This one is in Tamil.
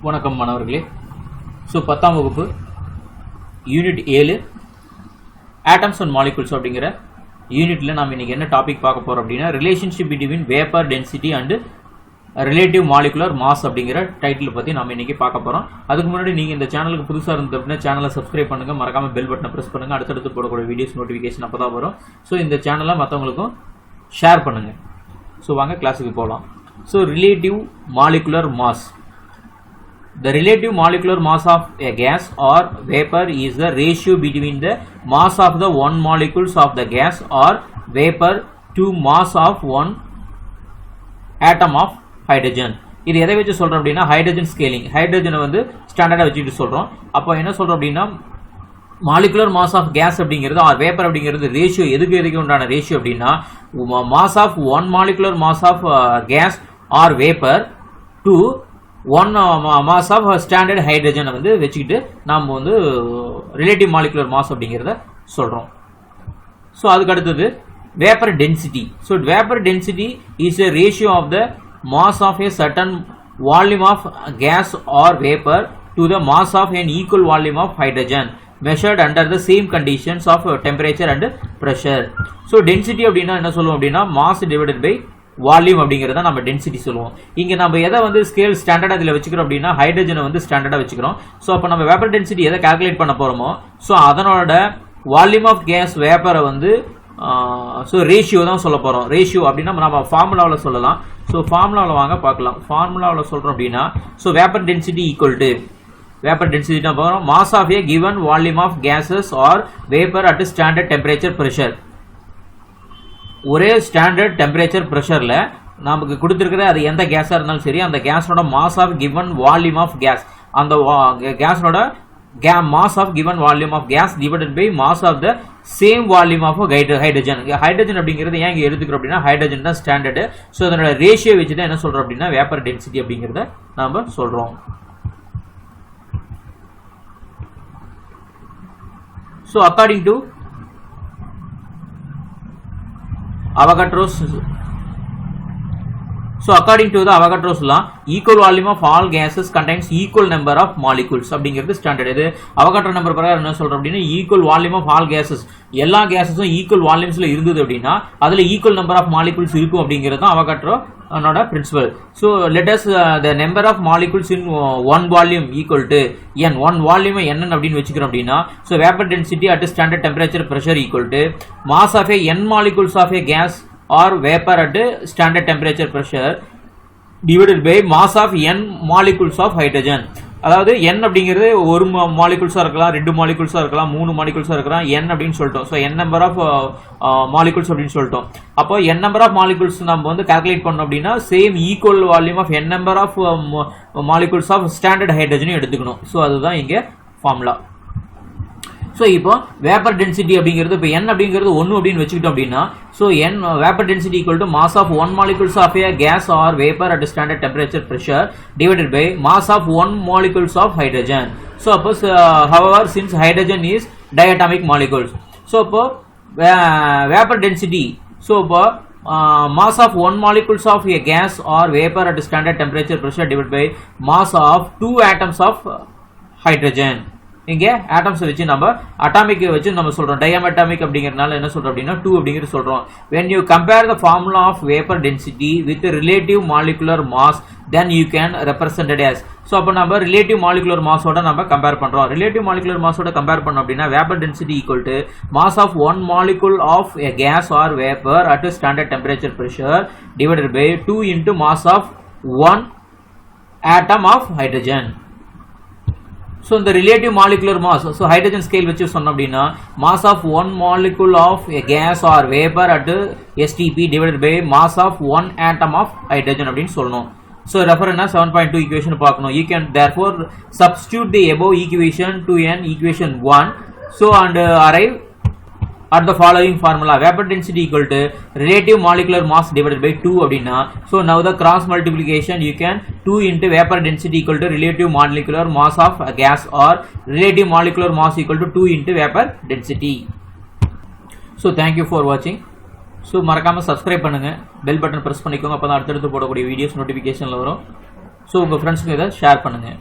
வணக்கம் மாணவர்களே. ஸோ 10ஆம் வகுப்பு யூனிட் 7 ஆட்டம்ஸ் அண்ட் மாலிகுல்ஸ் அப்படிங்கிற யூனிட்டில் நாம் இன்றைக்கி என்ன டாபிக் பார்க்க போகிறோம் அப்படின்னா relationship between vapour density and relative molecular mass அப்படிங்கிற டைட்டில் பற்றி நம்ம இன்றைக்கி பார்க்க போகிறோம். அதுக்கு முன்னாடி நீங்கள் இந்த சேனலுக்கு புதுசாக இருந்தது அப்படின்னா சேனலை சப்ஸ்கிரைப் பண்ணுங்கள், மறக்காமல் பெல் பட்டனை ப்ரெஸ் பண்ணுங்கள், அடுத்தடுத்து போடக்கூடிய வீடியோஸ் நோட்டிஃபிகேஷன் அப்போ தான் வரும். ஸோ இந்த சேனலை மற்றவங்களுக்கும் ஷேர் பண்ணுங்கள். ஸோ வாங்க கிளாஸுக்கு போகலாம். So relative molecular mass. The relative molecular mass of a gas or vapor is the ratio between the mass of the one molecules of the gas or vapor to mass of one atom of hydrogen. இது எதை வச்சு சொல்றோம் அப்படின்னா ஹைட்ரஜன் ஸ்கேலிங். ஹைட்ரஜனை வந்து ஸ்டாண்டர்டா வச்சுட்டு சொல்றோம். அப்போ என்ன சொல்றோம் அப்படின்னா மாலிகுலர் மாஸ் ஆஃப் கேஸ் அப்படிங்கிறது ஆர் வேப்பர் அப்படிங்கிறது ரேஷியோ எதுக்கு உண்டான ரேஷியோ அப்படின்னா mass of one molecular mass of gas or vapour to one mass of standard ஹைட்ரஜனை வந்து வச்சுக்கிட்டு நாம் வந்து ரிலேட்டிவ் மாலிகுலர் மாஸ் அப்படிங்கிறத சொல்கிறோம். ஸோ அதுக்கு அடுத்தது vapour density. So vapour density is a ratio of the mass of a certain volume of gas or vapour to the mass of an equal volume of hydrogen measured under the same conditions of temperature and pressure. So density அப்படின்னா என்ன சொல்லுவோம் அப்படின்னா மாஸ் டிவைடட் பை வால்யூம் அப்படிங்கிறத நம்ம டென்சிட்டி சொல்லுவோம். இங்கே நம்ம எதை வந்து ஸ்கேல் ஸ்டாண்டர்டாக இதில் வச்சுக்கிறோம் அப்படின்னா ஹைட்ரஜனை வந்து ஸ்டாண்டர்டாக வச்சுக்கிறோம். ஸோ அப்போ நம்ம வேப்பர் டென்சிட்டி எதை கால்குலேட் பண்ண போகிறோமோ ஸோ அதனோட வால்யூம் ஆஃப் கேஸ் வேப்பரை வந்து ஸோ ரேஷியோ தான் சொல்ல போகிறோம். ரேஷியோ அப்படின்னா நம்ம ஃபார்முலாவில் சொல்லலாம். ஸோ ஃபார்முலாவில் வாங்க பார்க்கலாம். ஃபார்முலாவில் சொல்கிறோம் அப்படின்னா so vapour density equal to vapour density தான் போகிறோம் mass of a given volume of gases or vapour at standard temperature pressure. ஒரே ஸ்டாண்டர்ட் டெம்பரேச்சர் ப்ரெஷரில் நமக்கு கொடுத்துருக்கிற அது எந்த கேஸாக இருந்தாலும் சரி அந்த கேஸோட mass of given volume of gas அந்த கேஸோட mass of given volume of gas divided by mass of the same volume of hydrogen. Hydrogen அப்படிங்கிறது ஏன் இங்கே எடுத்துக்கிறோம் அப்படின்னா ஹைட்ரஜன் தான் ஸ்டாண்டர்டு. ஸோ அதனோட ரேஷியோ வச்சு தான் என்ன சொல்கிறோம் அப்படின்னா வேப்பர் டென்சிட்டி அப்படிங்கிறத நம்ம சொல்கிறோம். So according to Avogadro's. So according to the Avogadro's law, equal volume of all gases contains equal number of molecules அப்படிங்கிறது ஸ்டாண்டர்ட். இது அவகாட்ரோ நம்பர் பிரகாரம் என்ன சொல்றோம் அப்படின்னா equal volume of all gases எல்லா கேசஸும் ஈக்குவல் வால்யூம்ஸ்ல இருந்தது அப்படின்னா அதுல ஈக்குவல் நம்பர் ஆஃப் மாலிகுல்ஸ் இருக்கும் அப்படிங்கிறது தான் Avogadro principle. So let us the number of molecules in one volume equal to n. One volume என்னன்னு அப்படின்னு வச்சுக்கிறோம் அப்படின்னா so vapour density at standard temperature pressure equal to mass of a n molecules of a gas or vapour at standard temperature pressure divided by mass of n molecules of hydrogen. அதாவது n அப்படிங்கிறது ஒரு மாலிகுல்ஸாக இருக்கலாம், 2 மாலிகுல்ஸாக இருக்கலாம், 3 மாலிகுல்ஸாக இருக்கலாம், n அப்படின்னு சொல்லிட்டோம். So n number of molecules அப்படின்னு சொல்லிட்டோம். அப்போ n நம்பர் ஆஃப் மாலிகுல்ஸ் நம்ம வந்து கால்குலேட் பண்ணோம் அப்படின்னா same equal volume of n number of molecules of standard ஹைட்ரஜனையும் எடுத்துக்கணும். ஸோ அதுதான் இங்கே ஃபார்முலா. ஸோ இப்போ வேப்பர் டென்சிட்டி அப்படிங்கிறது இப்போ n அப்படிங்கிறது 1 அப்படின்னு வச்சுக்கிட்டோம் அப்படின்னா so n vapour density equal to mass of one molecules of a gas or vapour at standard temperature pressure divided by mass of one molecules of hydrogen. So அப்போ however since hydrogen is diatomic molecules so இப்போ வேப்பர் டென்சிட்டி ஸோ இப்போ mass of one molecules of a gas or vapor at standard temperature pressure divided by mass of 2 atoms of hydrogen. இங்கே ஆட்டம்ஸ் வச்சு நம்ம அட்டாமிக் வச்சு நம்ம சொல்றோம். டயமட்டாமிக் அப்படிங்கிறதுனால என்ன சொல்றோம் அப்படின்னா 2 அப்படிங்கிறது சொல்றோம். when you compare the formula of vapor density with the relative molecular mass then you can represent it as. So அப்போ நம்ம ரிலேட்டிவ் மாலிகுலர் மாஸோட நம்ம கம்பேர் பண்ணுறோம். ரிலேட்டிவ் மாலிகுலர் மாஸோட கம்பேர் பண்ணோம் அப்படின்னா vapour density equal to mass of one molecule of a gas or vapour at standard temperature pressure divided by 2 into mass of one atom of hydrogen. So இந்த relative molecular mass so hydrogen scale வச்சு சொன்னோம் அப்படின்னா mass of one molecule of a gas or vapour at STP divided by mass of one atom of hydrogen அப்படின்னு சொல்லணும். ஸோ ரெஃபர் என்ன 7.2 ஈக்குவேஷன் பார்க்கணும். You can therefore substitute the above equation to an equation 1 so and arrive at the following formula. Vapor density equal to relative molecular mass divided by 2 அப்படின்னா so now the cross multiplication you can 2 into vapor density equal to relative molecular mass of a gas or relative molecular mass equal to 2 into vapor density. So thank you for watching. So மறக்காமல் சப்ஸ்கிரைப் பண்ணுங்கள், பெல் பட்டன் ப்ரெஸ் பண்ணிக்கோங்க, அப்போ தான் அடுத்தடுத்து போடக்கூடிய வீடியோஸ் நோட்டிஃபிகேஷனில் வரும். ஸோ உங்கள் ஃப்ரெண்ட்ஸுக்கு இதை ஷேர் பண்ணுங்கள்.